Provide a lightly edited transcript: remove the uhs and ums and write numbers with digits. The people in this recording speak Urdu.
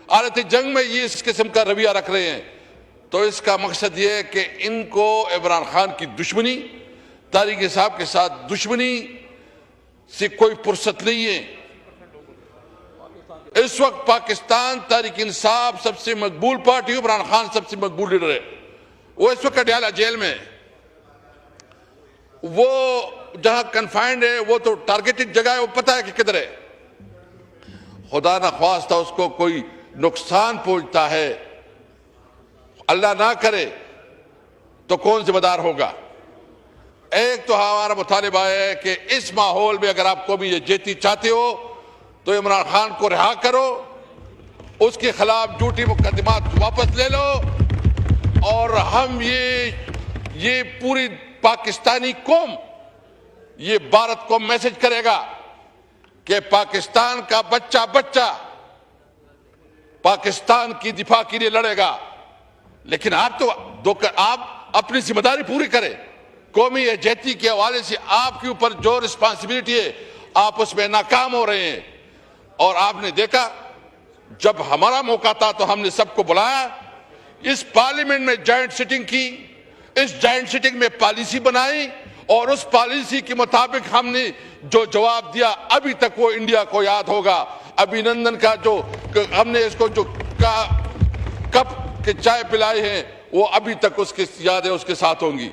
آلت جنگ میں یہ اس قسم کا رویہ رکھ رہے ہیں، تو اس کا مقصد یہ ہے کہ ان کو عمران خان کی دشمنی، طارق صاحب کے ساتھ دشمنی سے کوئی فرصت نہیں ہے۔ اس وقت پاکستان تحریک انصاف سب سے مقبول پارٹی، عمران خان سب سے مقبول لیڈر ہے۔ وہ اس وقت اڈیالہ جیل میں ہے، وہ جہاں کنفائنڈ ہے، وہ تو ٹارگیٹڈ جگہ ہے، وہ پتہ ہے کہ کدھر ہے۔ خدا نہ خواستہ اس کو کوئی نقصان پہنچتا ہے، اللہ نہ کرے، تو کون ذمہ دار ہوگا؟ ایک تو ہمارا مطالبہ ہے کہ اس ماحول میں اگر آپ قومی یکجہتی چاہتے ہو تو عمران خان کو رہا کرو، اس کے خلاف جھوٹی مقدمات واپس لے لو، اور ہم یہ پوری پاکستانی قوم، یہ بھارت کو میسج کرے گا کہ پاکستان کا بچہ پاکستان کی دفاع کے لیے لڑے گا، لیکن آپ اپنی ذمہ داری پوری کریں۔ قومی یکجہتی کے حوالے سے آپ کے اوپر جو رسپانسبلٹی ہے، آپ اس میں ناکام ہو رہے ہیں۔ اور آپ نے دیکھا جب ہمارا موقع تھا تو ہم نے سب کو بلایا، اس پارلیمنٹ میں جوائنٹ سٹنگ کی، اس جوائنٹ سٹنگ میں پالیسی بنائی، اور اس پالیسی کے مطابق ہم نے جو جواب دیا ابھی تک وہ انڈیا کو یاد ہوگا۔ ابھینندن کا جو ہم نے اس کو جو کپ کے چائے پلائی ہے وہ ابھی تک اس کی یادیں اس کے ساتھ ہوں گی۔